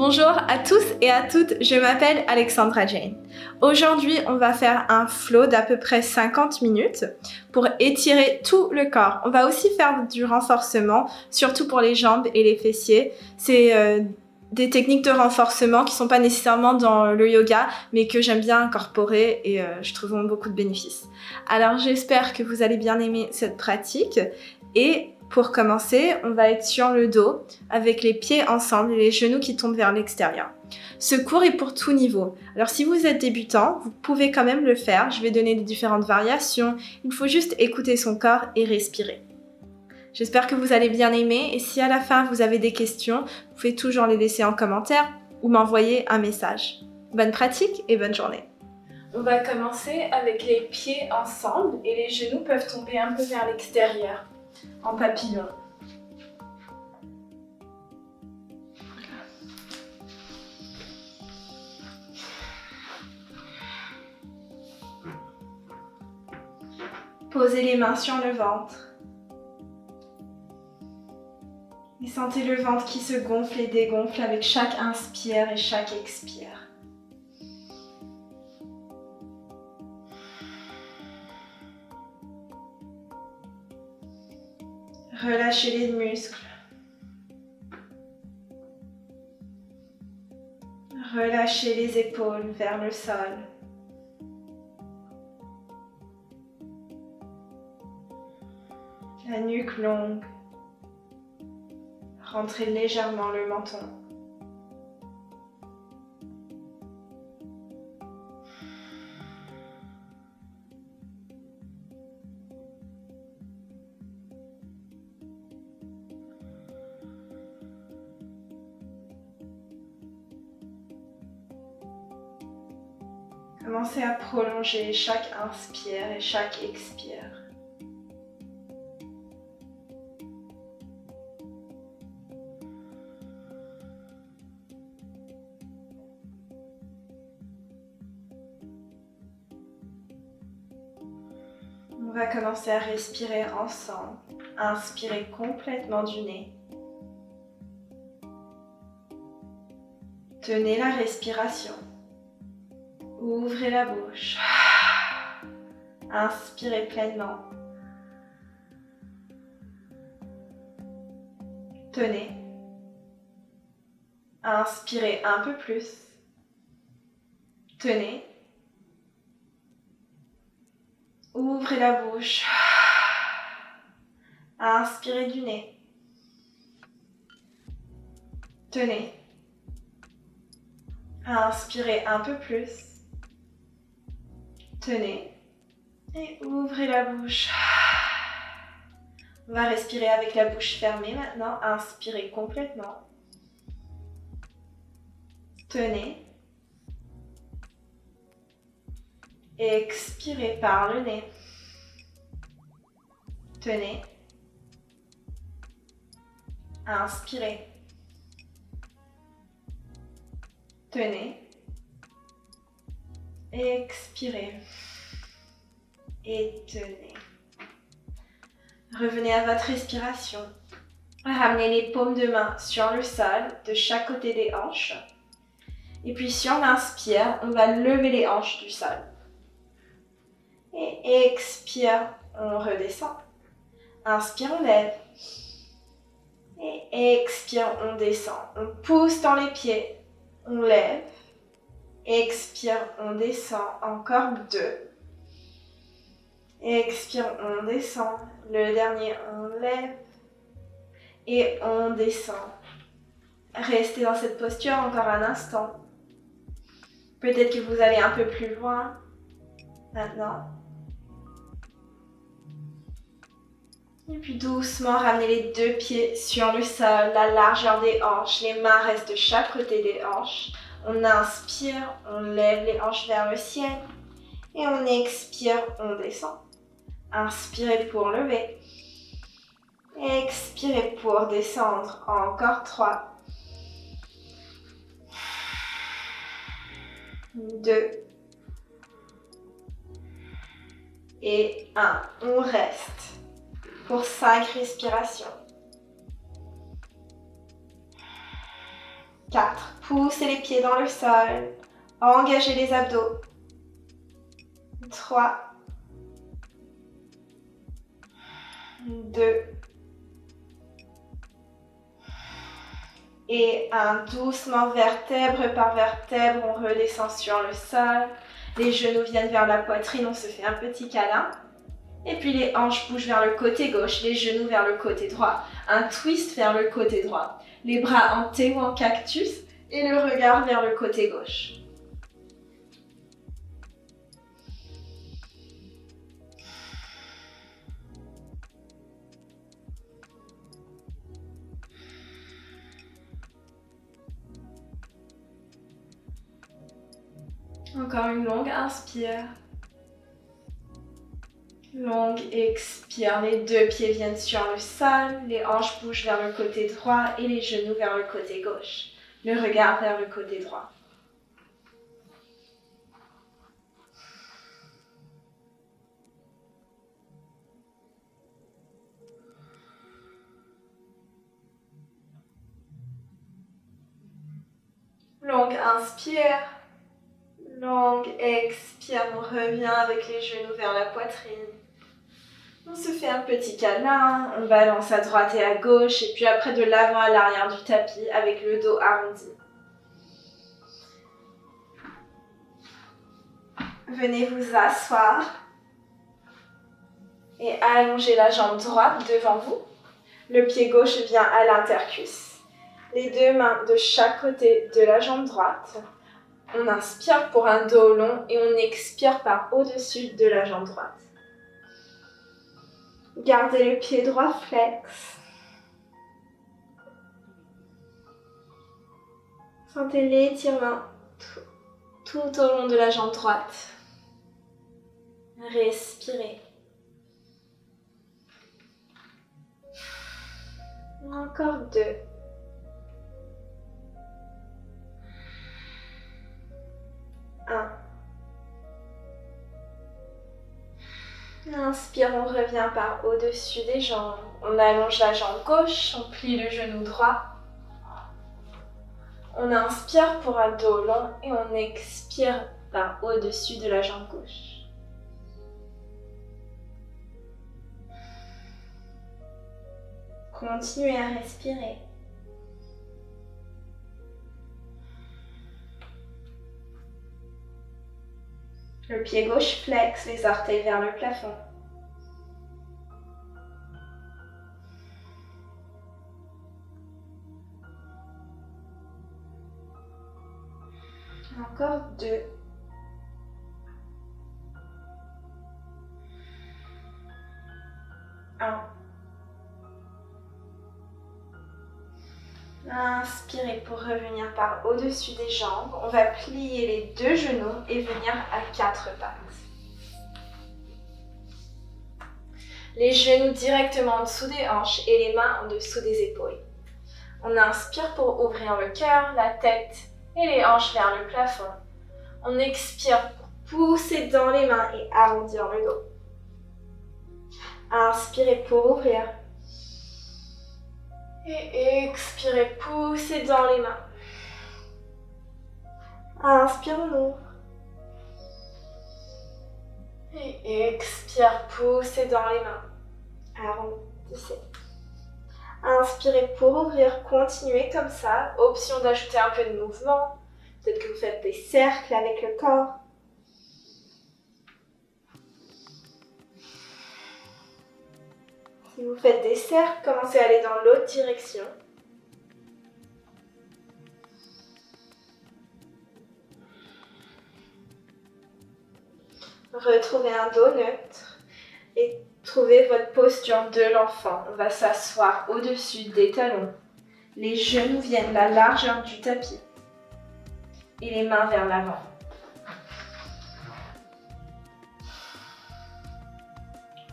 Bonjour à tous et à toutes, je m'appelle Alexandra Jane. Aujourd'hui, on va faire un flow d'à peu près 50 minutes pour étirer tout le corps. On va aussi faire du renforcement, surtout pour les jambes et les fessiers. C'est des techniques de renforcement qui ne sont pas nécessairement dans le yoga, mais que j'aime bien incorporer et je trouve beaucoup de bénéfices. Alors j'espère que vous allez bien aimer cette pratique et pour commencer, on va être sur le dos avec les pieds ensemble et les genoux qui tombent vers l'extérieur. Ce cours est pour tout niveau. Alors si vous êtes débutant, vous pouvez quand même le faire. Je vais donner des différentes variations. Il faut juste écouter son corps et respirer. J'espère que vous allez bien aimer et si à la fin vous avez des questions, vous pouvez toujours les laisser en commentaire ou m'envoyer un message. Bonne pratique et bonne journée. On va commencer avec les pieds ensemble et les genoux peuvent tomber un peu vers l'extérieur. En papillon. Posez les mains sur le ventre. Et sentez le ventre qui se gonfle et dégonfle avec chaque inspire et chaque expire. Relâchez les muscles. Relâchez les épaules vers le sol. La nuque longue. Rentrez légèrement le menton. Commencez à prolonger chaque inspire et chaque expire. On va commencer à respirer ensemble. Inspirez complètement du nez. Tenez la respiration. Ouvrez la bouche. Inspirez pleinement. Tenez. Inspirez un peu plus. Tenez. Ouvrez la bouche. Inspirez du nez. Tenez. Inspirez un peu plus. Tenez et ouvrez la bouche. On va respirer avec la bouche fermée maintenant. Inspirez complètement. Tenez. Expirez par le nez. Tenez. Inspirez. Tenez. Expirez. Et tenez. Revenez à votre respiration. Ramenez les paumes de main sur le sol de chaque côté des hanches. Et puis si on inspire, on va lever les hanches du sol. Et expire, on redescend. Inspire, on lève. Et expire, on descend. On pousse dans les pieds. On lève. Expire, on descend. Encore 2. Expire, on descend. Le dernier, on lève. Et on descend. Restez dans cette posture encore un instant. Peut-être que vous allez un peu plus loin. Maintenant. Et puis doucement, ramenez les 2 pieds sur le sol, la largeur des hanches. Les mains restent de chaque côté des hanches. On inspire, on lève les hanches vers le ciel. Et on expire, on descend. Inspirez pour lever. Expirez pour descendre. Encore 3. 2. Et 1. On reste pour 5 respirations. 4. Poussez les pieds dans le sol. Engagez les abdos. 3, 2, et 1. Doucement, vertèbre par vertèbre, on redescend sur le sol. Les genoux viennent vers la poitrine, on se fait un petit câlin. Et puis les hanches bougent vers le côté gauche, les genoux vers le côté droit. Un twist vers le côté droit. Les bras en T ou en cactus et le regard vers le côté gauche. Encore une longue inspire. Longue expire. Les deux pieds viennent sur le sol. Les hanches bougent vers le côté droit et les genoux vers le côté gauche. Le regard vers le côté droit. Longue inspire. Longue expire, on revient avec les genoux vers la poitrine. On se fait un petit câlin, on balance à droite et à gauche, et puis après de l'avant à l'arrière du tapis avec le dos arrondi. Venez vous asseoir et allongez la jambe droite devant vous. Le pied gauche vient à l'intercuisse. Les deux mains de chaque côté de la jambe droite. On inspire pour un dos long et on expire par au-dessus de la jambe droite. Gardez le pied droit flex. Sentez l'étirement tout au long de la jambe droite. Respirez. Encore 2. Inspire, on revient par au-dessus des jambes. On allonge la jambe gauche, on plie le genou droit. On inspire pour un dos long et on expire par au-dessus de la jambe gauche. Continuez à respirer. Le pied gauche flex, les orteils vers le plafond. Encore 2. 1. Inspirez pour revenir par au-dessus des jambes. On va plier les deux genoux et venir à 4 pattes. Les genoux directement en dessous des hanches et les mains en dessous des épaules. On inspire pour ouvrir le cœur, la tête et les hanches vers le plafond. On expire pour pousser dans les mains et arrondir le dos. Inspirez pour ouvrir. Et expirez, poussez dans les mains. Inspire, on ouvre. Et expire, poussez dans les mains. Arrondissez. Inspirez pour ouvrir, continuez comme ça. Option d'ajouter un peu de mouvement. Peut-être que vous faites des cercles avec le corps. Si vous faites des cercles, commencez à aller dans l'autre direction. Retrouvez un dos neutre et trouvez votre posture de l'enfant. On va s'asseoir au-dessus des talons. Les genoux viennent la largeur du tapis et les mains vers l'avant.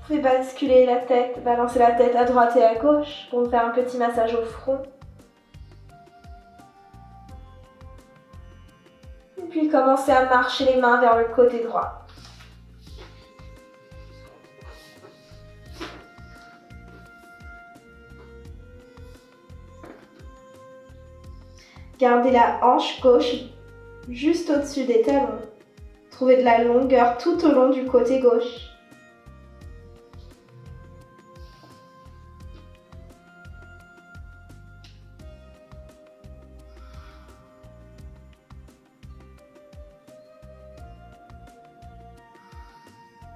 Vous pouvez basculer la tête, balancer la tête à droite et à gauche pour vous faire un petit massage au front. Et puis commencez à marcher les mains vers le côté droit. Gardez la hanche gauche juste au-dessus des talons. Trouvez de la longueur tout au long du côté gauche.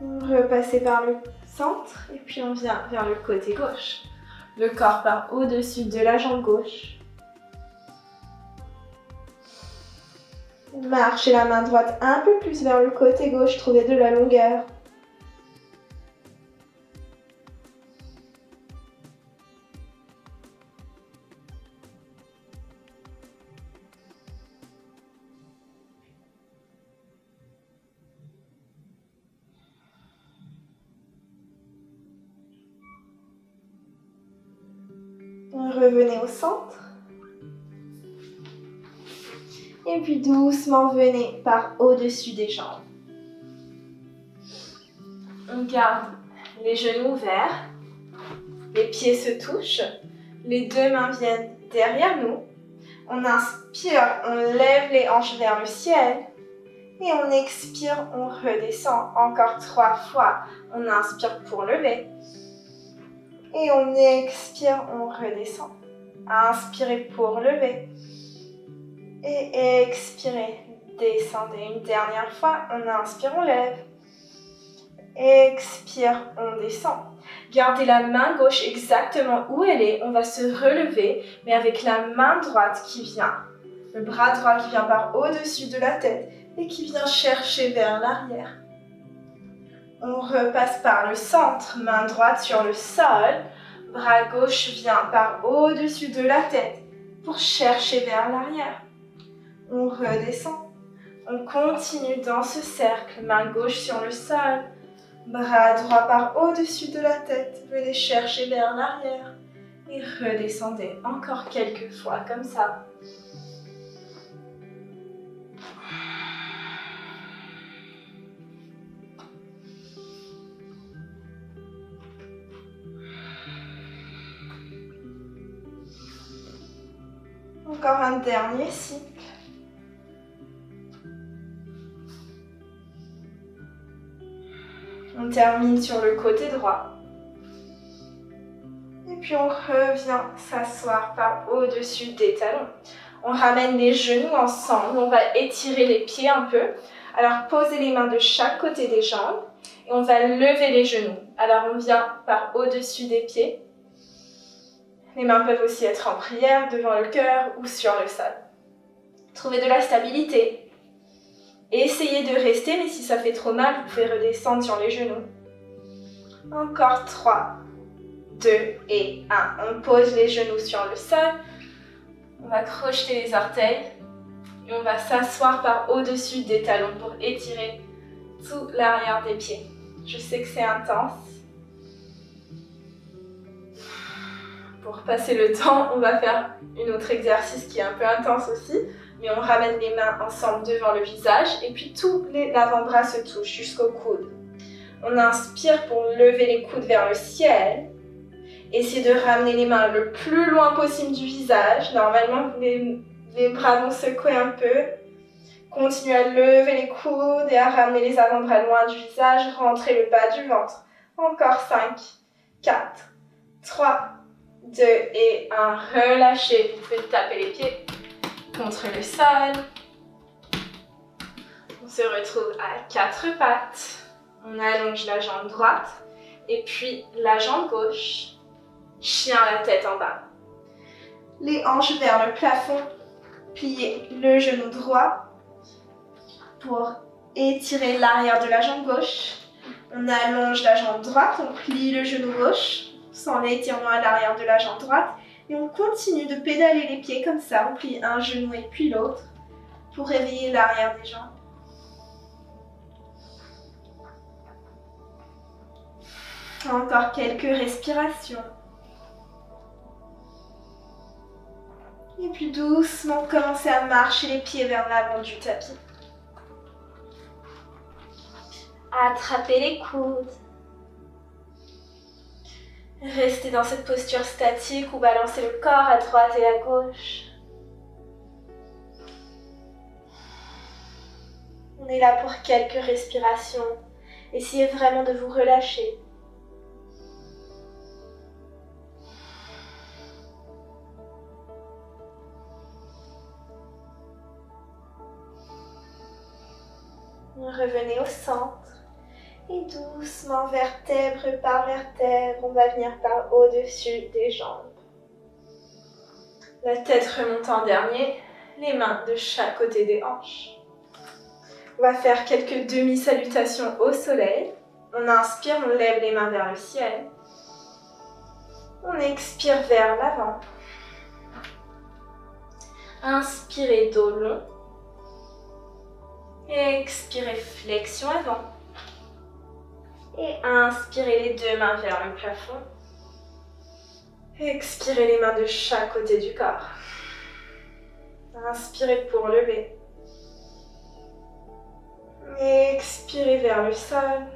Repassez par le centre et puis on vient vers le côté gauche. Le corps part au-dessus de la jambe gauche. Marchez la main droite un peu plus vers le côté gauche, trouvez de la longueur. Revenez au centre. Et puis doucement, venez par au-dessus des jambes. On garde les genoux ouverts. Les pieds se touchent. Les deux mains viennent derrière nous. On inspire, on lève les hanches vers le ciel. Et on expire, on redescend. Encore 3 fois. On inspire pour lever. Et on expire, on redescend. Inspirez pour lever. Et expirez, descendez. Une dernière fois, on inspire, on lève. Expire, on descend. Gardez la main gauche exactement où elle est. On va se relever, mais avec la main droite qui vient. Le bras droit qui vient par au-dessus de la tête et qui vient chercher vers l'arrière. On repasse par le centre, main droite sur le sol. Bras gauche vient par au-dessus de la tête pour chercher vers l'arrière. On redescend. On continue dans ce cercle, main gauche sur le sol. Bras droit par au-dessus de la tête. Venez chercher vers l'arrière. Et redescendez encore quelques fois comme ça. Encore un dernier cycle. On termine sur le côté droit. Et puis on revient s'asseoir par au-dessus des talons. On ramène les genoux ensemble. On va étirer les pieds un peu. Alors posez les mains de chaque côté des jambes. Et on va lever les genoux. Alors on vient par au-dessus des pieds. Les mains peuvent aussi être en prière, devant le cœur ou sur le sol. Trouvez de la stabilité. Essayez de rester, mais si ça fait trop mal, vous pouvez redescendre sur les genoux. Encore 3, 2 et 1. On pose les genoux sur le sol. On va crocheter les orteils. Et on va s'asseoir par au-dessus des talons pour étirer tout l'arrière des pieds. Je sais que c'est intense. Pour passer le temps, on va faire un autre exercice qui est un peu intense aussi. Mais on ramène les mains ensemble devant le visage. Et puis tous les avant-bras se touchent jusqu'au coude. On inspire pour lever les coudes vers le ciel. Essayez de ramener les mains le plus loin possible du visage. Normalement, les bras vont secouer un peu. Continuez à lever les coudes et à ramener les avant-bras loin du visage. Rentrez le bas du ventre. Encore 5, 4, 3, 2 et 1. Relâchez. Vous pouvez taper les pieds contre le sol. On se retrouve à 4 pattes. On allonge la jambe droite et puis la jambe gauche. Chien la tête en bas. Les hanches vers le plafond. Pliez le genou droit pour étirer l'arrière de la jambe gauche. On allonge la jambe droite, on plie le genou gauche sans l'étirement à l'arrière de la jambe droite. Et on continue de pédaler les pieds comme ça. On plie un genou et puis l'autre pour réveiller l'arrière des jambes. Encore quelques respirations. Et puis doucement, commencez à marcher les pieds vers l'avant du tapis. Attrapez les coudes. Restez dans cette posture statique ou balancez le corps à droite et à gauche. est là pour quelques respirations. Essayez vraiment de vous relâcher. Revenez au centre. Et doucement, vertèbre par vertèbre, on va venir par au-dessus des jambes. La tête remonte en dernier, les mains de chaque côté des hanches. On va faire quelques demi-salutations au soleil. On inspire, on lève les mains vers le ciel. On expire vers l'avant. Inspirez dos long. Expirez, flexion avant. Et inspirez les deux mains vers le plafond. Expirez les mains de chaque côté du corps. Inspirez pour lever. Expirez vers le sol.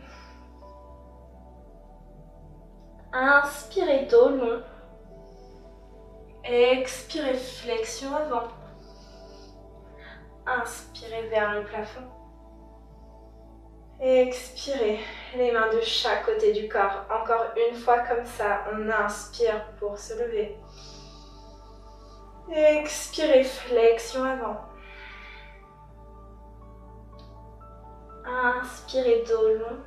Inspirez dos long. Expirez flexion avant. Inspirez vers le plafond. Expirez les mains de chaque côté du corps. Encore une fois comme ça, on inspire pour se lever. Expirez, flexion avant. Inspirez dos long.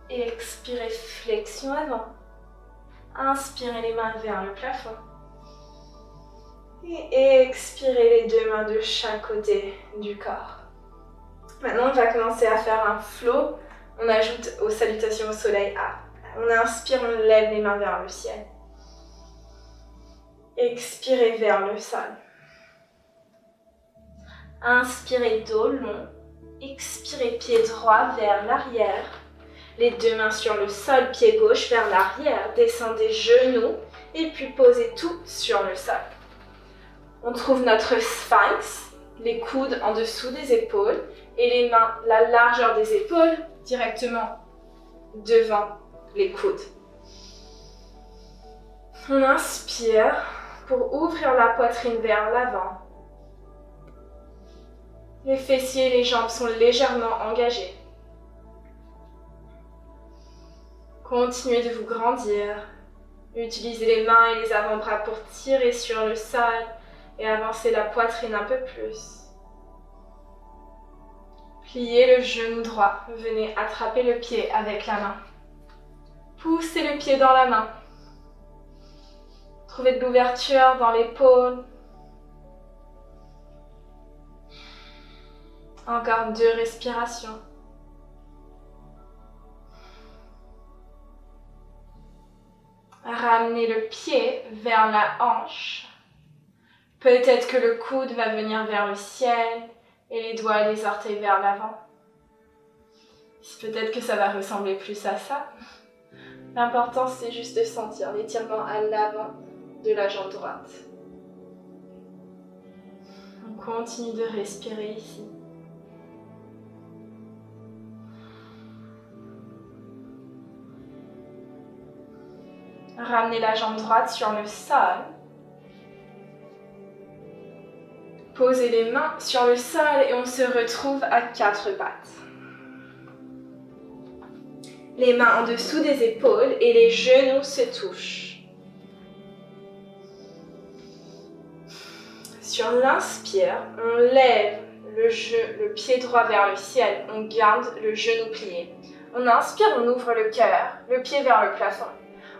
Expirez, flexion avant. Inspirez les mains vers le plafond. Et expirez les deux mains de chaque côté du corps. Maintenant, on va commencer à faire un flow. On ajoute aux salutations au soleil A. On inspire, on lève les mains vers le ciel. Expirez vers le sol. Inspirez dos long. Expirez pied droit vers l'arrière. Les deux mains sur le sol, pied gauche vers l'arrière. Descendez genoux et puis posez tout sur le sol. On trouve notre sphinx, les coudes en dessous des épaules et les mains, la largeur des épaules, directement devant les coudes. On inspire pour ouvrir la poitrine vers l'avant. Les fessiers et les jambes sont légèrement engagés. Continuez de vous grandir. Utilisez les mains et les avant-bras pour tirer sur le sol et avancer la poitrine un peu plus. Pliez le genou droit. Venez attraper le pied avec la main. Poussez le pied dans la main. Trouvez de l'ouverture dans l'épaule. Encore 2 respirations. Ramenez le pied vers la hanche. Peut-être que le coude va venir vers le ciel et les doigts et les orteils vers l'avant. Peut-être que ça va ressembler plus à ça. L'important, c'est juste de sentir l'étirement à l'avant de la jambe droite. On continue de respirer ici. Ramenez la jambe droite sur le sol. Posez les mains sur le sol et on se retrouve à 4 pattes. Les mains en dessous des épaules et les genoux se touchent. Sur l'inspire, on lève le pied droit vers le ciel, on garde le genou plié. On inspire, on ouvre le cœur, le pied vers le plafond.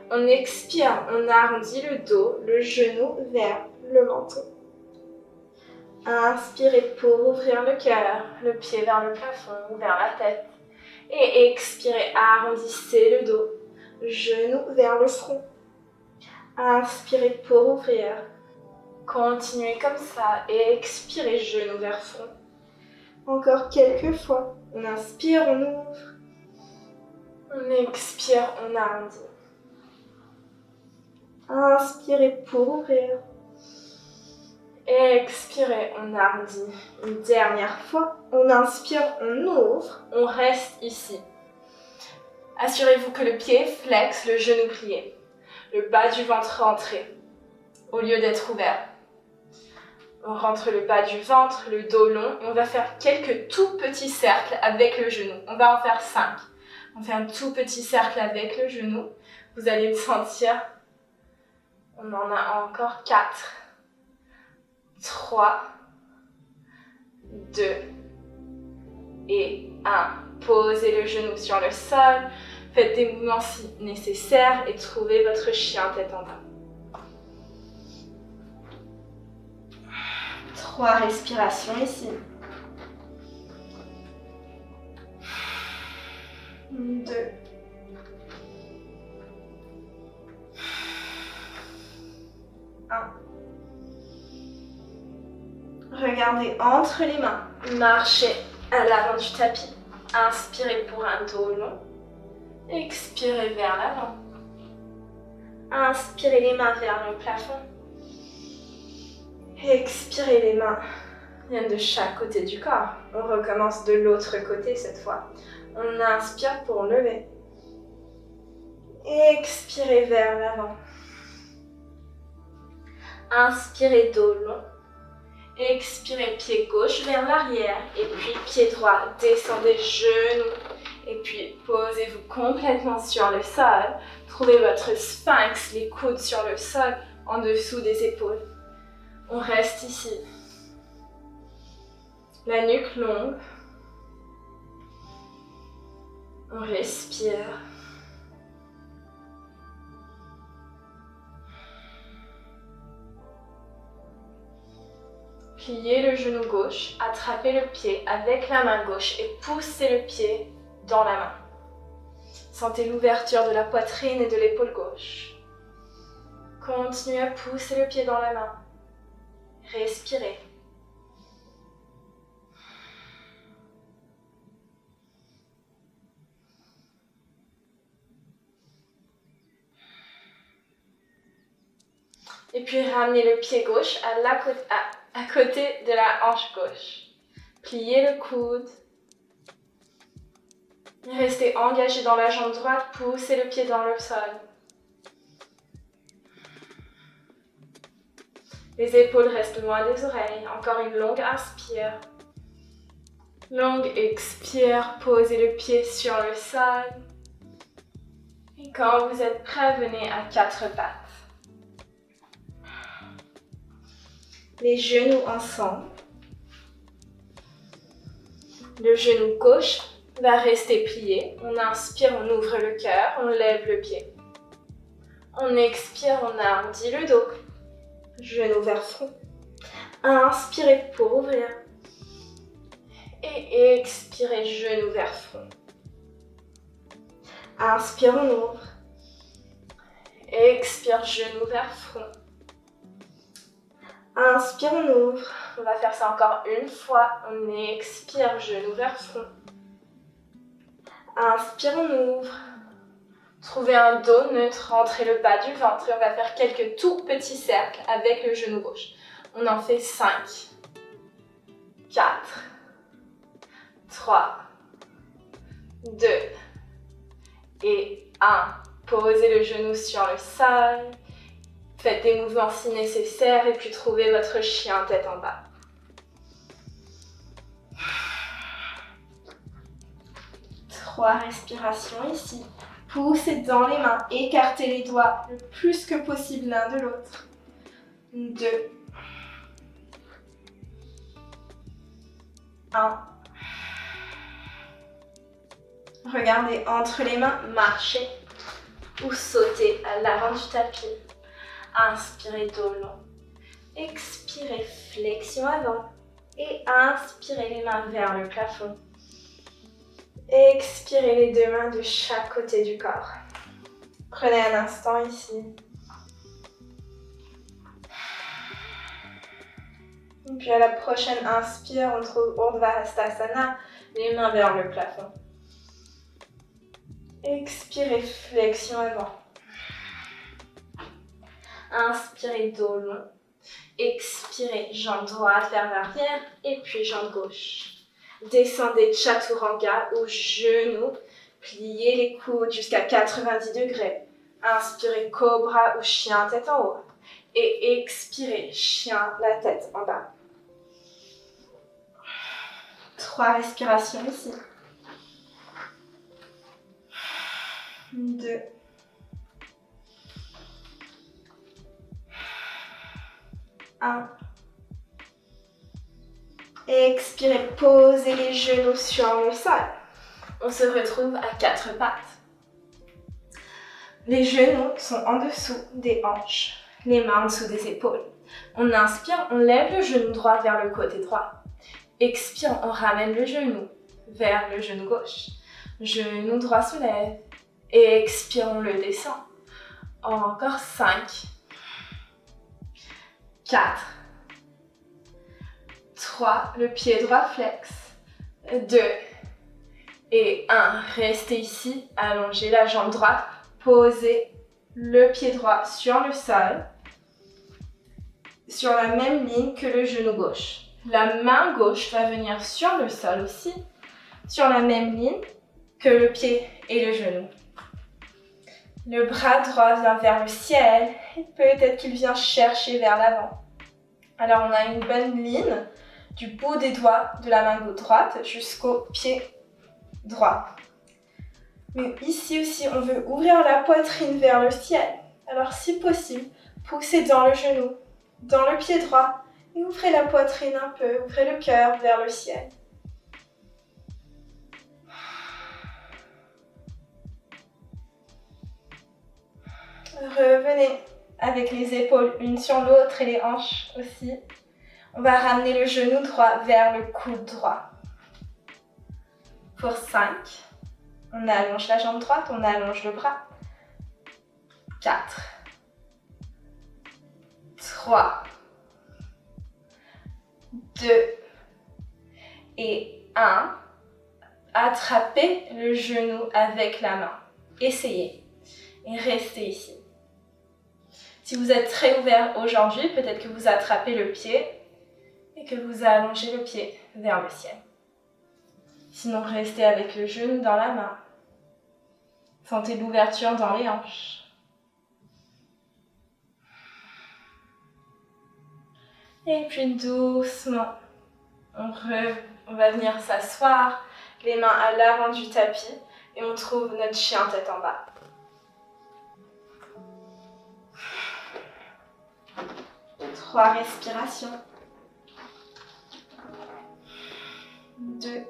On expire, on arrondit le dos, le genou vers le menton. Inspirez pour ouvrir le cœur, le pied vers le plafond, vers la tête. Et expirez, arrondissez le dos, genou vers le front. Inspirez pour ouvrir. Continuez comme ça et expirez, genou vers front. Encore quelques fois. On inspire, on ouvre. On expire, on arrondit. Inspirez pour ouvrir. Expirez, on arrondit. Une dernière fois. On inspire, on ouvre. On reste ici. Assurez-vous que le pied flexe, le genou plié. Le bas du ventre rentré, au lieu d'être ouvert. On rentre le bas du ventre, le dos long, et on va faire quelques tout petits cercles avec le genou. On va en faire 5. On fait un tout petit cercle avec le genou. Vous allez le sentir. On en a encore 4, 3, 2 et 1. Posez le genou sur le sol. Faites des mouvements si nécessaire et trouvez votre chien tête en bas. 3 respirations ici. 2. 1. Regardez entre les mains. Marchez à l'avant du tapis. Inspirez pour un dos long. Expirez vers l'avant. Inspirez les mains vers le plafond. Expirez, les mains viennent de chaque côté du corps. On recommence de l'autre côté cette fois. On inspire pour lever. Expirez vers l'avant. Inspirez dos long. Expirez pied gauche vers l'arrière. Et puis pied droit. Descendez genoux. Et puis posez-vous complètement sur le sol. Trouvez votre sphinx, les coudes sur le sol, en dessous des épaules. On reste ici. La nuque longue. On respire. Pliez le genou gauche, attrapez le pied avec la main gauche et poussez le pied dans la main. Sentez l'ouverture de la poitrine et de l'épaule gauche. Continuez à pousser le pied dans la main. Respirez. Et puis ramenez le pied gauche à côté de la hanche gauche. Pliez le coude. Restez engagé dans la jambe droite, poussez le pied dans le sol. Les épaules restent loin des oreilles. Encore une longue inspire. Longue expire, posez le pied sur le sol. Et quand vous êtes prêt, venez à 4 pattes. Les genoux ensemble. Le genou gauche va rester plié. On inspire, on ouvre le cœur, on lève le pied. On expire, on arrondit le dos. Genou vers front. Inspirez pour ouvrir. Et expirez, genou vers front. Inspire, on ouvre. Expire, genou vers front. Inspire, on ouvre. On va faire ça encore une fois. On expire, genou vers front. Inspire, on ouvre. Trouvez un dos neutre, rentrez le bas du ventre et on va faire quelques tout petits cercles avec le genou gauche. On en fait 5, 4, 3, 2 et 1. Posez le genou sur le sol. Faites des mouvements si nécessaire et puis trouvez votre chien tête en bas. Trois respirations ici. Poussez dans les mains, écartez les doigts le plus que possible l'un de l'autre. 2. 1. Regardez entre les mains, marchez ou sautez à l'avant du tapis. Inspirez dos long. Expirez, flexion avant. Et inspirez les mains vers le plafond. Expirez les deux mains de chaque côté du corps. Prenez un instant ici. Et puis à la prochaine inspire, on trouve Urdhva Hastasana, les mains vers le plafond. Expirez, flexion avant. Inspirez, dos long. Expirez, jambe droite vers l'arrière et puis jambe gauche. Descendez Chaturanga ou genoux. Pliez les coudes jusqu'à 90 degrés. Inspirez, cobra ou chien tête en haut. Et expirez, chien, la tête en bas. 3 respirations ici. 2. 1. Expirez, posez les genoux sur le sol. On se retrouve à 4 pattes. Les genoux sont en dessous des hanches, les mains en dessous des épaules. On inspire, on lève le genou droit vers le côté droit. Expire, on ramène le genou vers le genou gauche. Genou droit se lève. Et expire, on le descend. Encore 5, 4, 3, le pied droit flex, 2 et 1. Restez ici, allongez la jambe droite, posez le pied droit sur le sol, sur la même ligne que le genou gauche. La main gauche va venir sur le sol aussi, sur la même ligne que le pied et le genou. Le bras droit vient vers le ciel et peut-être qu'il vient chercher vers l'avant. Alors on a une bonne ligne du bout des doigts de la main droite jusqu'au pied droit. Mais ici aussi, on veut ouvrir la poitrine vers le ciel. Alors si possible, poussez dans le genou, dans le pied droit et ouvrez la poitrine un peu, ouvrez le cœur vers le ciel. Revenez avec les épaules l'une sur l'autre et les hanches aussi. On va ramener le genou droit vers le coude droit. Pour 5, on allonge la jambe droite, on allonge le bras. 4, 3, 2 et 1. Attrapez le genou avec la main. Essayez et restez ici. Si vous êtes très ouvert aujourd'hui, peut-être que vous attrapez le pied et que vous allongez le pied vers le ciel. Sinon, restez avec le genou dans la main. Sentez l'ouverture dans les hanches. Et puis doucement, on va venir s'asseoir, les mains à l'avant du tapis et on trouve notre chien tête en bas. Trois respirations. 2.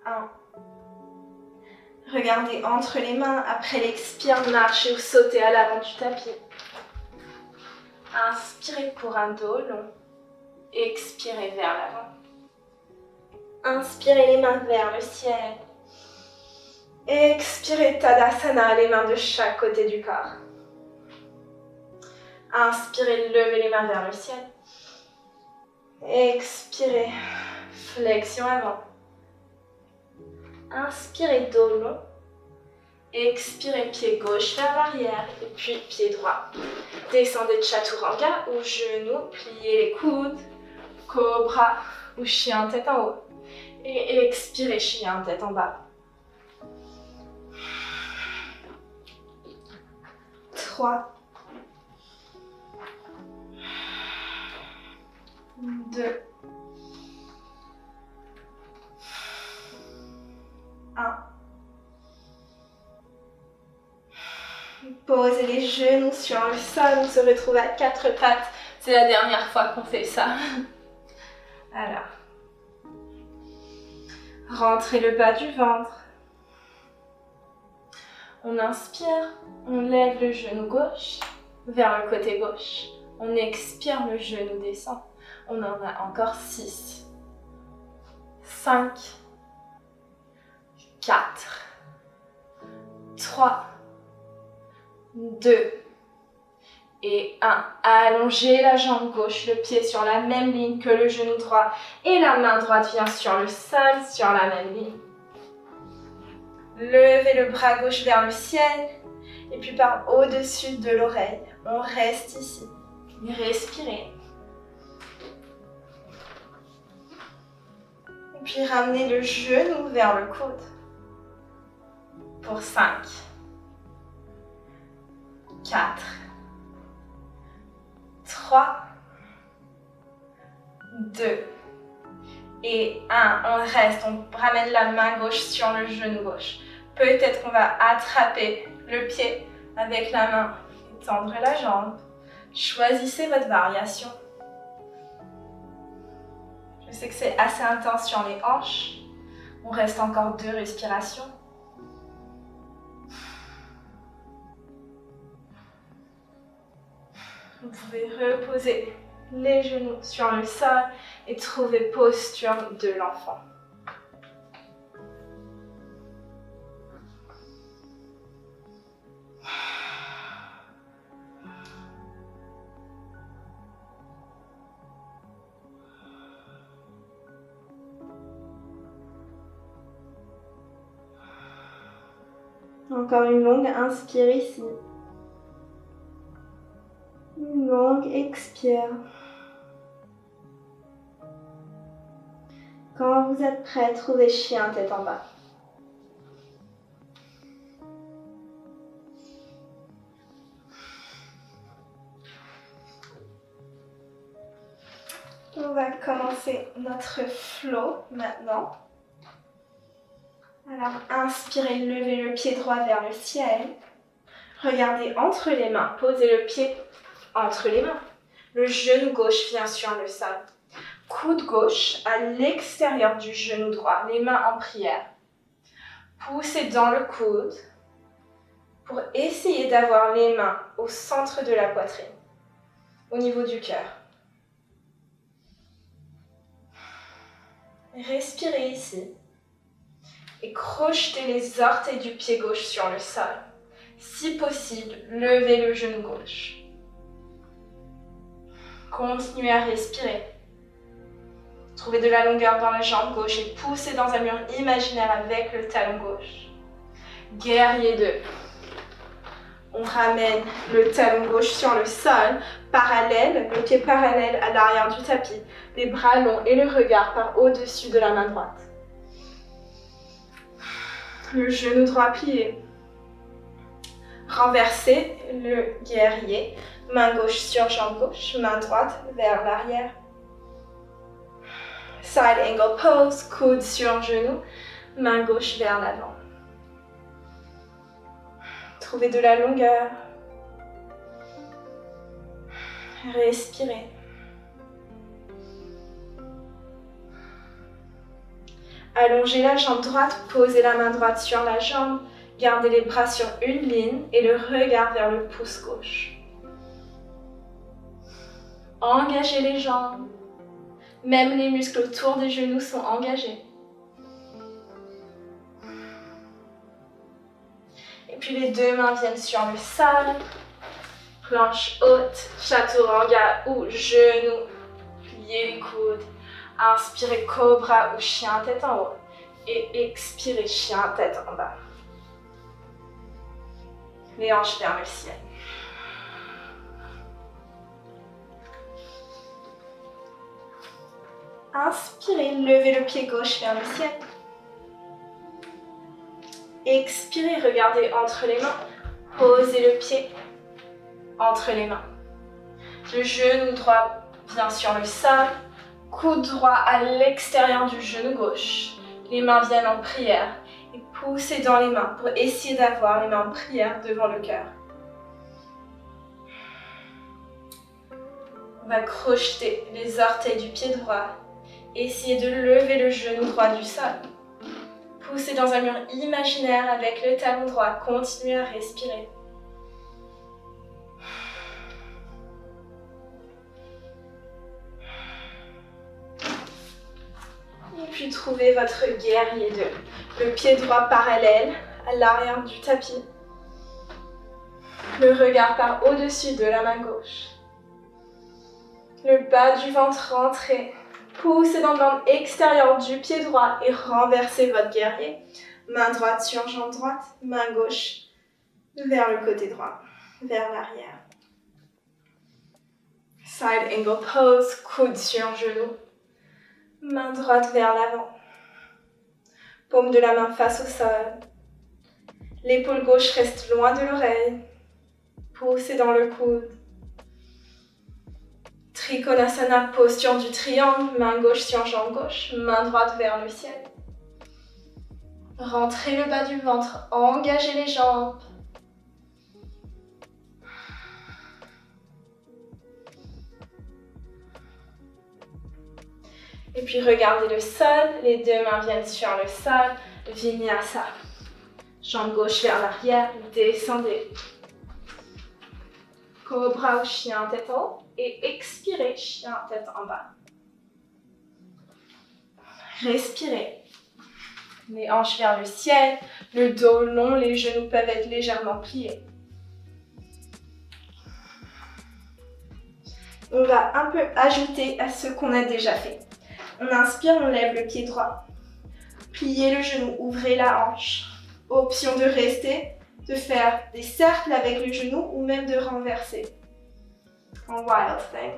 1. Regardez entre les mains. Après l'expire, marchez ou sautez à l'avant du tapis. Inspirez pour un dos long. Expirez vers l'avant. Inspirez les mains vers le ciel. Expirez Tadasana, les mains de chaque côté du corps. Inspirez, levez les mains vers le ciel. Expirez, flexion avant. Inspirez, dos long. Expirez, pied gauche vers l'arrière et puis pied droit. Descendez Chaturanga ou genoux, pliez les coudes, cobra ou chien tête en haut. Et expirez, chien tête en bas. 3, 2, 1. Posez les genoux sur le sol, on se retrouve à 4 pattes. C'est la dernière fois qu'on fait ça. Alors, rentrez le bas du ventre. On inspire, on lève le genou gauche vers le côté gauche. On expire, le genou descend. On en a encore 6, 5, 4, 3, 2 et 1. Allongez la jambe gauche, le pied sur la même ligne que le genou droit et la main droite vient sur le sol, sur la même ligne. Levez le bras gauche vers le ciel et puis par au-dessus de l'oreille. On reste ici. Respirez. Et puis ramenez le genou vers le coude. Pour 5, 4, 3, 2 et 1. On reste, on ramène la main gauche sur le genou gauche. Peut-être qu'on va attraper le pied avec la main et tendre la jambe. Choisissez votre variation. Je sais que c'est assez intense sur les hanches. On reste encore 2 respirations. Vous pouvez reposer les genoux sur le sol et trouver posture de l'enfant. Encore une longue inspire ici. Une longue expire. Quand vous êtes prêt, trouvez chien tête en bas. On va commencer notre flow maintenant. Alors, inspirez, levez le pied droit vers le ciel. Regardez entre les mains, posez le pied entre les mains. Le genou gauche vient sur le sol. Coude gauche à l'extérieur du genou droit, les mains en prière. Poussez dans le coude pour essayer d'avoir les mains au centre de la poitrine, au niveau du cœur. Respirez ici et crochetez les orteils du pied gauche sur le sol. Si possible, levez le genou gauche. Continuez à respirer. Trouvez de la longueur dans la jambe gauche et poussez dans un mur imaginaire avec le talon gauche. Guerrier 2. On ramène le talon gauche sur le sol, parallèle, le pied parallèle à l'arrière du tapis, les bras longs et le regard par au-dessus de la main droite. Le genou droit plié. Renversez le guerrier, main gauche sur jambe gauche, main droite vers l'arrière. Side angle pose, coude sur genou, main gauche vers l'avant. Trouvez de la longueur. Respirez. Allongez la jambe droite, posez la main droite sur la jambe, gardez les bras sur une ligne et le regard vers le pouce gauche. Engagez les jambes. Même les muscles autour des genoux sont engagés. Et puis les deux mains viennent sur le sol. Planche haute, chaturanga ou genou. Pliez les coudes. Inspirez cobra ou chien tête en haut. Et expirez chien tête en bas. Les hanches vers le ciel. Inspirez, levez le pied gauche vers le ciel. Expirez, regardez entre les mains. Posez le pied entre les mains. Le genou droit vient sur le sol. Coude droit à l'extérieur du genou gauche. Les mains viennent en prière. Et poussez dans les mains pour essayer d'avoir les mains en prière devant le cœur. On va crocheter les orteils du pied droit. Essayez de lever le genou droit du sol. Poussez dans un mur imaginaire avec le talon droit. Continuez à respirer. Et puis trouvez votre guerrier 2. Le pied droit parallèle à l'arrière du tapis. Le regard par au-dessus de la main gauche. Le bas du ventre rentré. Poussez dans le bande extérieure du pied droit et renversez votre guerrier. Main droite sur jambe droite, main gauche vers le côté droit, vers l'arrière. Side angle pose, coude sur genou. Main droite vers l'avant. Paume de la main face au sol. L'épaule gauche reste loin de l'oreille. Poussez dans le coude. Trikonasana, posture du triangle, main gauche sur jambe gauche, main droite vers le ciel. Rentrez le bas du ventre, engagez les jambes. Et puis regardez le sol, les deux mains viennent sur le sol, Vinyasa. Jambe gauche vers l'arrière, descendez. Cobra ou chien tête en haut et expirez, chien tête en bas. Respirez. Les hanches vers le ciel, le dos long, les genoux peuvent être légèrement pliés. On va un peu ajouter à ce qu'on a déjà fait. On inspire, on lève le pied droit. Pliez le genou, ouvrez la hanche. Option de rester, de faire des cercles avec le genou ou même de renverser. En Wild Thing.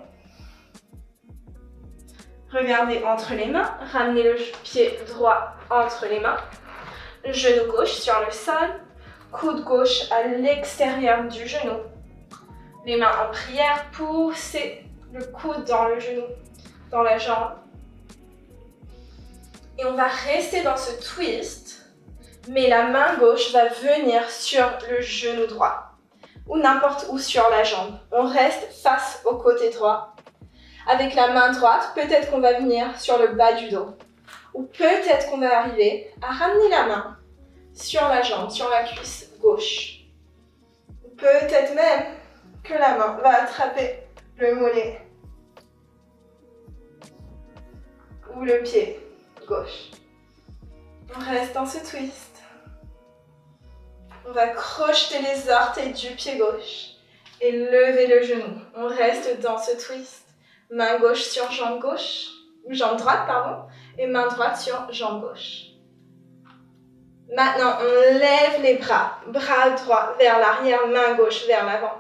Regardez entre les mains, ramenez le pied droit entre les mains. Genou gauche sur le sol, coude gauche à l'extérieur du genou. Les mains en prière, poussez le coude dans le genou, dans la jambe. Et on va rester dans ce twist, mais la main gauche va venir sur le genou droit, ou n'importe où sur la jambe. On reste face au côté droit. Avec la main droite, peut-être qu'on va venir sur le bas du dos. Ou peut-être qu'on va arriver à ramener la main sur la jambe, sur la cuisse gauche. Ou peut-être même que la main va attraper le mollet ou le pied gauche. On reste dans ce twist. On va crocheter les orteils du pied gauche et lever le genou. On reste dans ce twist. Main gauche sur jambe gauche, jambe droite, pardon, et main droite sur jambe gauche. Maintenant, on lève les bras. Bras droit vers l'arrière, main gauche vers l'avant.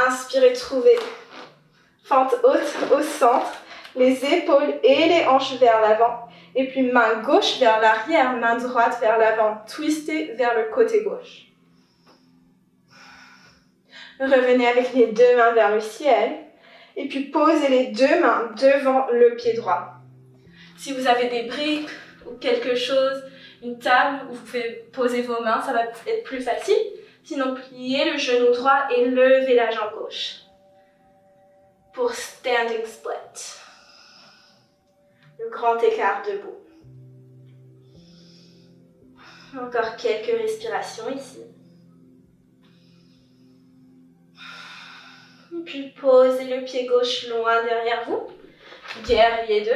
Inspirez, trouvez fente haute au centre, les épaules et les hanches vers l'avant. Et puis main gauche vers l'arrière, main droite vers l'avant. Twistez vers le côté gauche. Revenez avec les deux mains vers le ciel. Et puis posez les deux mains devant le pied droit. Si vous avez des briques ou quelque chose, une table où vous pouvez poser vos mains, ça va être plus facile. Sinon, pliez le genou droit et levez la jambe gauche. Pour standing split. Le grand écart debout. Encore quelques respirations ici. Puis posez le pied gauche loin derrière vous. Guerrier 2.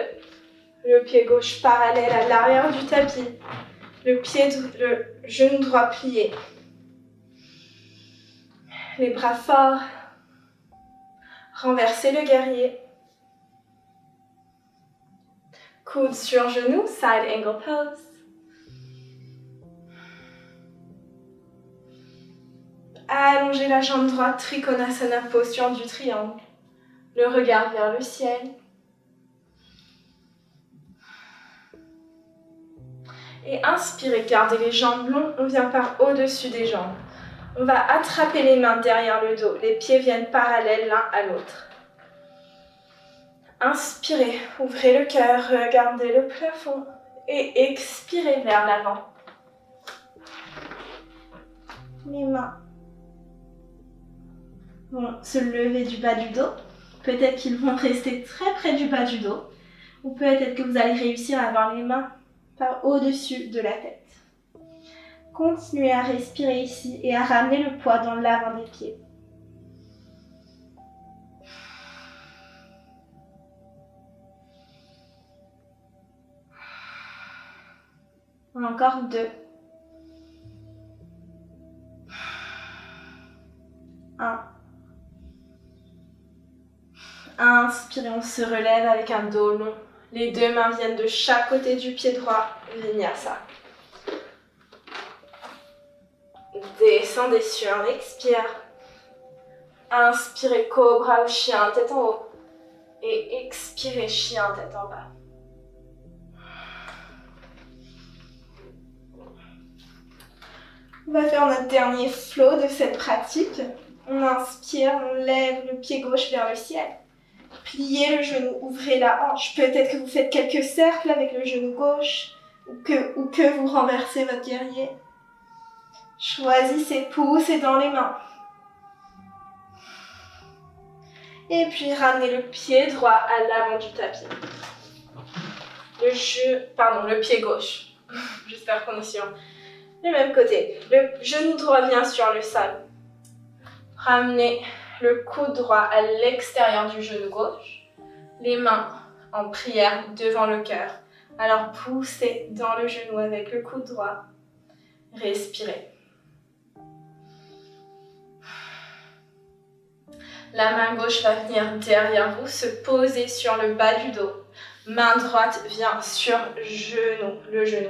Le pied gauche parallèle à l'arrière du tapis. Le genou droit plié. Les bras forts. Renversez le guerrier. Coude sur genou, side angle pose. Allongez la jambe droite, Trikonasana, posture du triangle. Le regard vers le ciel. Et inspirez, gardez les jambes longues, on vient par au-dessus des jambes. On va attraper les mains derrière le dos, les pieds viennent parallèles l'un à l'autre. Inspirez, ouvrez le cœur, regardez le plafond et expirez vers l'avant. Les mains vont se lever du bas du dos. Peut-être qu'ils vont rester très près du bas du dos. Ou peut-être que vous allez réussir à avoir les mains par au-dessus de la tête. Continuez à respirer ici et à ramener le poids dans l'avant des pieds. Encore 2. 1. Inspirez, on se relève avec un dos long. Les deux mains viennent de chaque côté du pied droit. Vinyasa. Descendez sur l'expire. Inspirez, cobra ou chien, tête en haut. Et expirez, chien, tête en bas. On va faire notre dernier flow de cette pratique. On inspire, on lève le pied gauche vers le ciel. Pliez le genou, ouvrez la hanche. Peut-être que vous faites quelques cercles avec le genou gauche ou que vous renversez votre guerrier. Choisissez, poussez dans les mains. Et puis ramenez le pied droit à l'avant du tapis. Le pied gauche. J'espère qu'on est sur le même côté. Le genou droit vient sur le sol. Ramenez le coude droit à l'extérieur du genou gauche. Les mains en prière devant le cœur. Alors poussez dans le genou avec le coude droit. Respirez. La main gauche va venir derrière vous, se poser sur le bas du dos. Main droite vient sur le genou.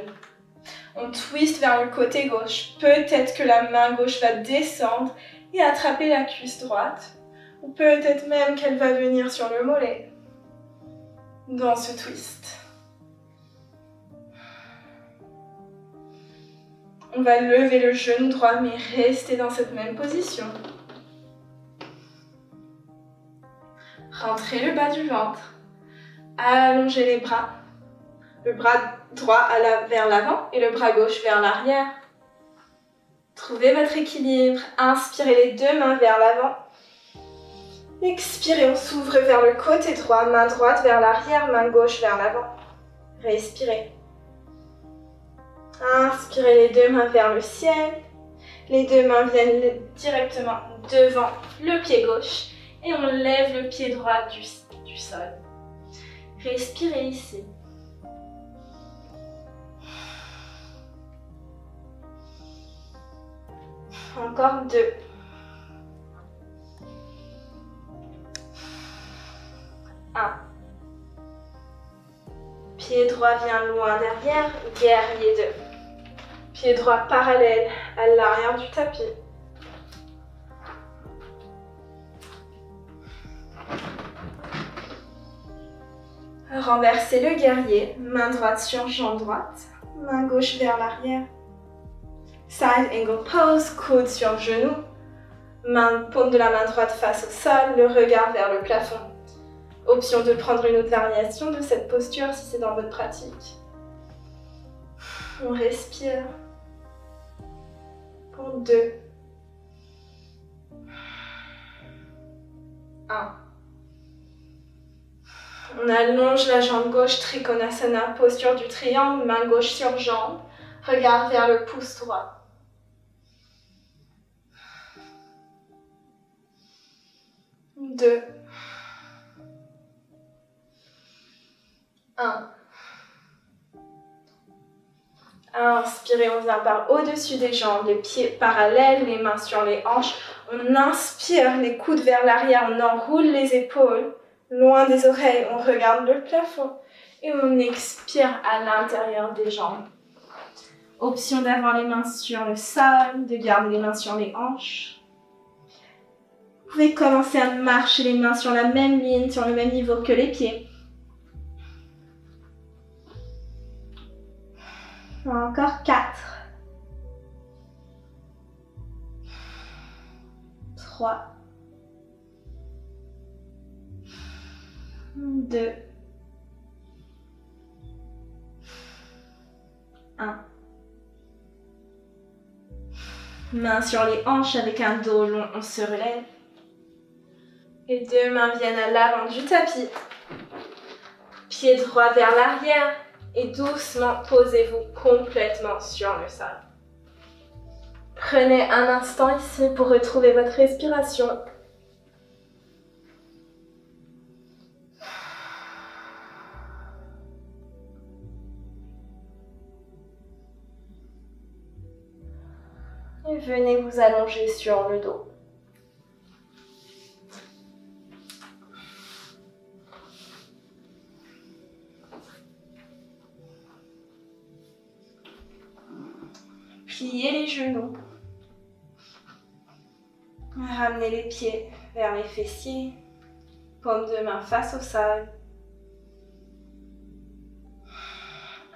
On twist vers le côté gauche. Peut-être que la main gauche va descendre et attraper la cuisse droite. Ou peut-être même qu'elle va venir sur le mollet. Dans ce twist. On va lever le genou droit, mais rester dans cette même position. Rentrez le bas du ventre. Allongez les bras. Le bras droit vers l'avant et le bras gauche vers l'arrière. Trouvez votre équilibre. Inspirez les deux mains vers l'avant. Expirez, on s'ouvre vers le côté droit. Main droite vers l'arrière, main gauche vers l'avant. Respirez. Inspirez les deux mains vers le ciel. Les deux mains viennent directement devant le pied gauche. Et on lève le pied droit du sol. Respirez ici. Encore 2. 1. Pied droit vient loin derrière, guerrier 2. Pied droit parallèle à l'arrière du tapis. Renversez le guerrier, main droite sur jambe droite, main gauche vers l'arrière. Side angle pose, coude sur genou, paume de la main droite face au sol, le regard vers le plafond. Option de prendre une autre variation de cette posture si c'est dans votre pratique. On respire pour 2. 1. On allonge la jambe gauche, Trikonasana, posture du triangle, main gauche sur jambe, regard vers le pouce droit. 2. 1. Inspirez, on vient par au-dessus des jambes, les pieds parallèles, les mains sur les hanches. On inspire, les coudes vers l'arrière, on enroule les épaules. Loin des oreilles, on regarde le plafond et on expire à l'intérieur des jambes. Option d'avoir les mains sur le sol, de garder les mains sur les hanches. Vous pouvez commencer à marcher les mains sur la même ligne, sur le même niveau que les pieds. Encore 4. 3. 2. 1. Mains sur les hanches avec un dos long, on se relève. Les deux mains viennent à l'avant du tapis. Pied droit vers l'arrière et doucement posez-vous complètement sur le sol. Prenez un instant ici pour retrouver votre respiration. Et venez vous allonger sur le dos. Pliez les genoux. Ramenez les pieds vers les fessiers. Paume de main face au sol.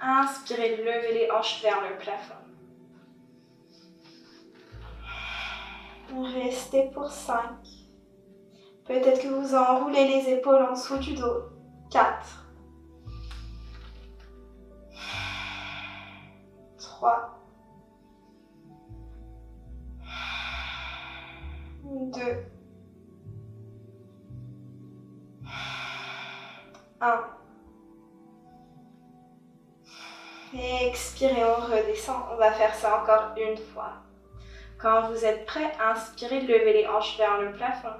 Inspirez, levez les hanches vers le plafond. Restez pour 5. Peut-être que vous enroulez les épaules en dessous du dos. 4. 3. 2. 1. Et expirez, on redescend. On va faire ça encore une fois. Quand vous êtes prêt, inspirez, levez les hanches vers le plafond.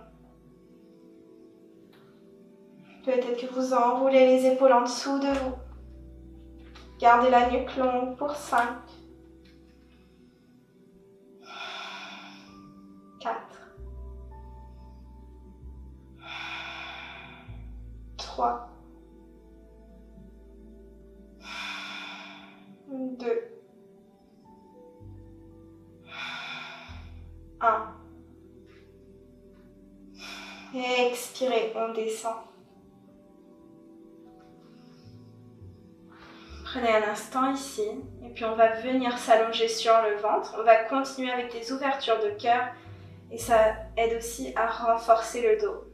Peut-être que vous enroulez les épaules en dessous de vous. Gardez la nuque longue pour 5. 4. 3. 2. 1. Et expirez, on descend. Prenez un instant ici, et puis on va venir s'allonger sur le ventre. On va continuer avec des ouvertures de cœur, et ça aide aussi à renforcer le dos.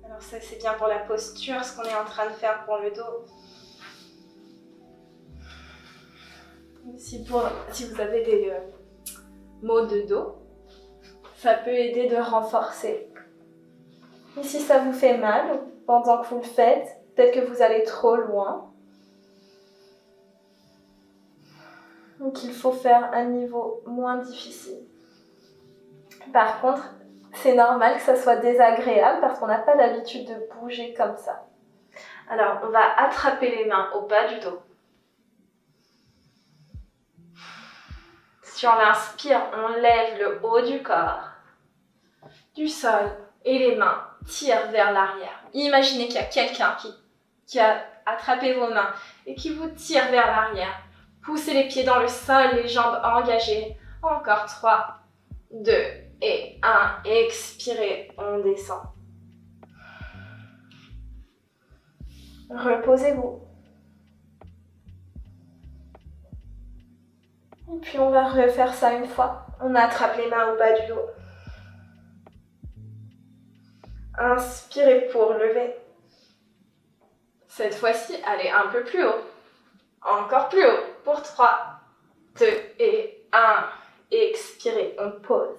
Alors ça c'est bien pour la posture, ce qu'on est en train de faire pour le dos. Si vous avez des maux de dos, ça peut aider de renforcer. Et si ça vous fait mal pendant que vous le faites, peut-être que vous allez trop loin. Donc il faut faire un niveau moins difficile. Par contre, c'est normal que ça soit désagréable parce qu'on n'a pas l'habitude de bouger comme ça. Alors, on va attraper les mains au bas du dos. Sur l'inspire, on lève le haut du corps, du sol, et les mains tirent vers l'arrière. Imaginez qu'il y a quelqu'un qui a attrapé vos mains et qui vous tire vers l'arrière. Poussez les pieds dans le sol, les jambes engagées. Encore 3, 2 et 1. Expirez, on descend. Reposez-vous. Et puis on va refaire ça une fois. On attrape les mains au bas du dos. Inspirez pour lever. Cette fois-ci, allez un peu plus haut. Encore plus haut. Pour 3, 2 et 1. Expirez, on pose.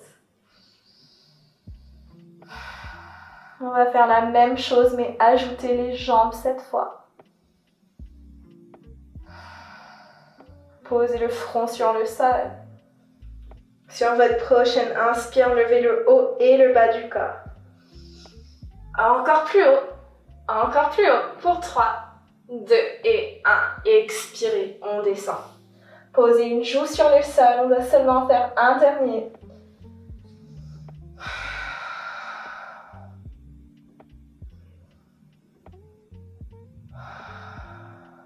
On va faire la même chose, mais ajouter les jambes cette fois. Posez le front sur le sol. Sur votre prochaine inspire, levez le haut et le bas du corps. Encore plus haut. Encore plus haut. Pour 3, 2 et 1. Expirez, on descend. Posez une joue sur le sol. On doit seulement faire un dernier.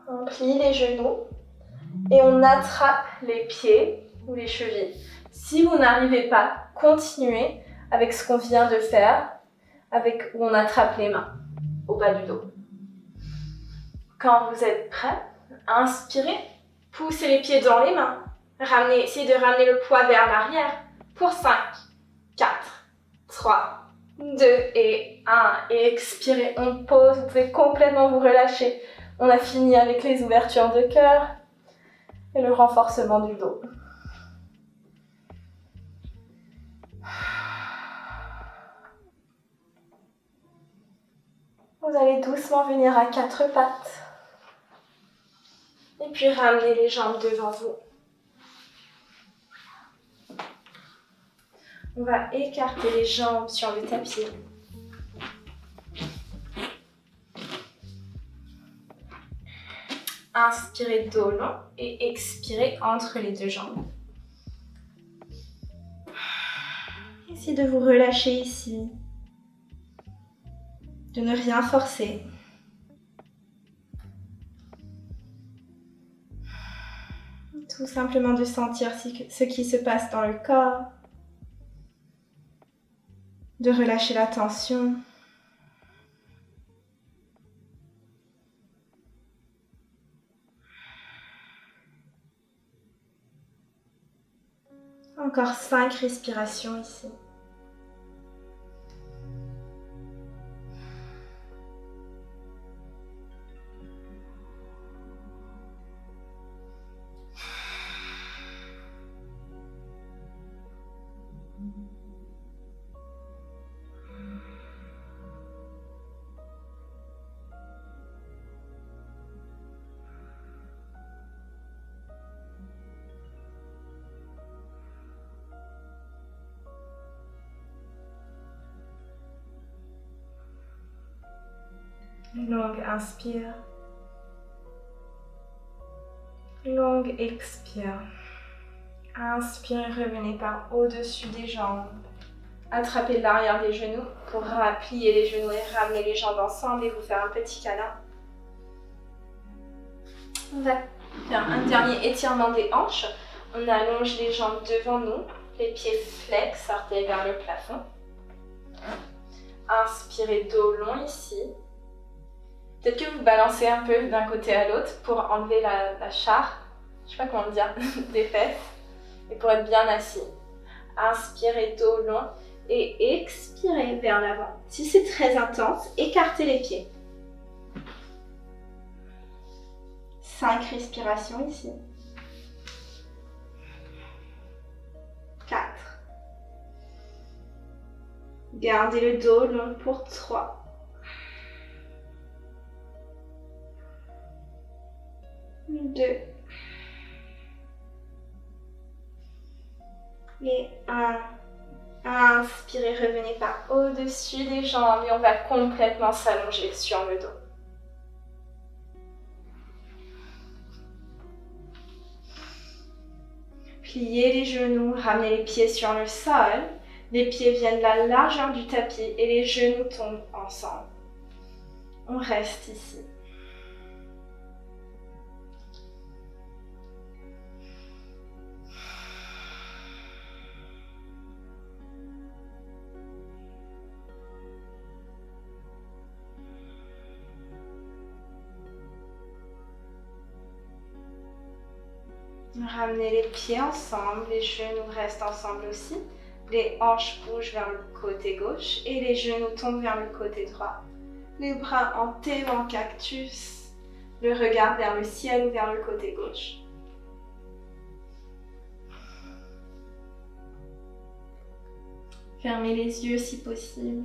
On plie les genoux et on attrape les pieds ou les chevilles. Si vous n'arrivez pas, continuez avec ce qu'on vient de faire, où on attrape les mains au bas du dos. Quand vous êtes prêt, inspirez, poussez les pieds dans les mains. Essayez de ramener le poids vers l'arrière pour 5, 4, 3, 2 et 1. Et expirez, on pose, vous pouvez complètement vous relâcher. On a fini avec les ouvertures de cœur et le renforcement du dos. Vous allez doucement venir à 4 pattes. Et puis ramener les jambes devant vous. On va écarter les jambes sur le tapis. Inspirez dos long et expirez entre les deux jambes. Essayez de vous relâcher ici. De ne rien forcer. Tout simplement de sentir ce qui se passe dans le corps. De relâcher la tension. Encore 5 respirations ici. Longue inspire. Longue expire. Inspirez, revenez par au-dessus des jambes. Attrapez l'arrière des genoux pour plier les genoux et ramener les jambes ensemble et vous faire un petit câlin. On va faire un dernier étirement des hanches. On allonge les jambes devant nous, les pieds flex, orteils vers le plafond. Inspirez dos long ici. Peut-être que vous balancez un peu d'un côté à l'autre pour enlever la charre, je sais pas comment le dire, des fesses et pour être bien assis. Inspirez dos long et expirez vers l'avant. Si c'est très intense, écartez les pieds. 5 respirations ici. 4. Gardez le dos long pour 3. 2. Et 1. Inspirez, revenez par au-dessus des jambes et on va complètement s'allonger sur le dos. Pliez les genoux, ramenez les pieds sur le sol. Les pieds viennent la largeur du tapis et les genoux tombent ensemble. On reste ici. Ramenez les pieds ensemble, les genoux restent ensemble aussi. Les hanches bougent vers le côté gauche et les genoux tombent vers le côté droit. Les bras en T ou en cactus, le regard vers le ciel ou vers le côté gauche. Fermez les yeux si possible.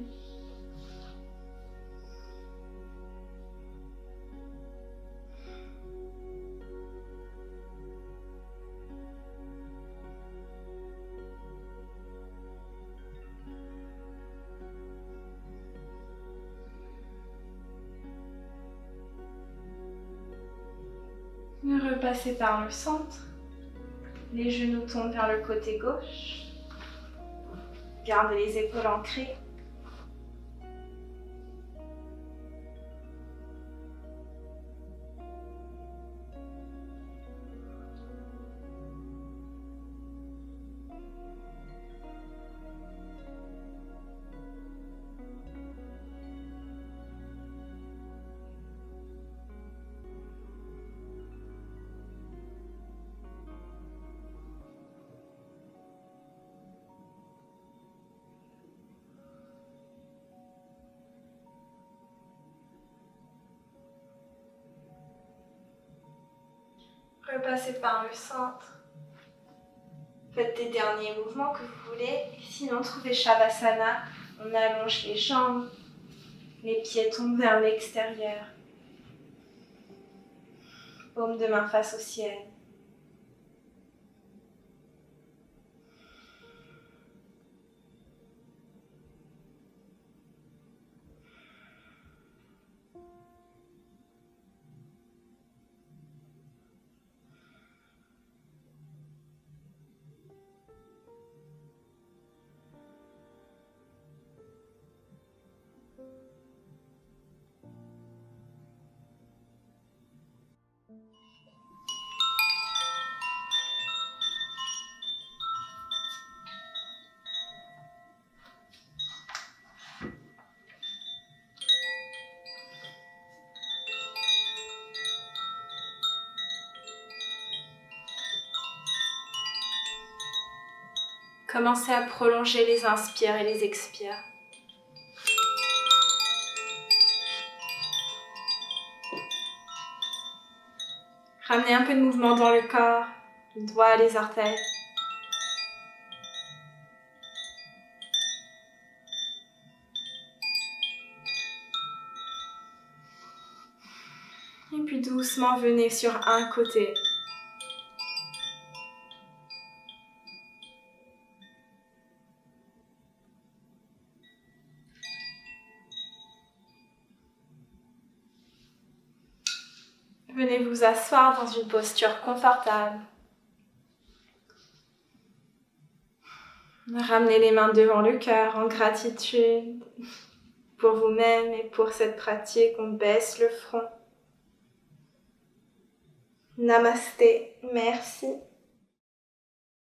Repassez par le centre. Les genoux tombent vers le côté gauche. Gardez les épaules ancrées. Repassez par le centre. Faites des derniers mouvements que vous voulez. Et sinon, trouvez Shavasana. On allonge les jambes. Les pieds tombent vers l'extérieur. Paume de main face au ciel. Commencez à prolonger les inspires et les expires. Ramenez un peu de mouvement dans le corps, les doigts, les orteils. Et puis doucement, venez sur un côté. Venez vous asseoir dans une posture confortable. Ramenez les mains devant le cœur en gratitude pour vous-même et pour cette pratique. On baisse le front. Namasté, merci.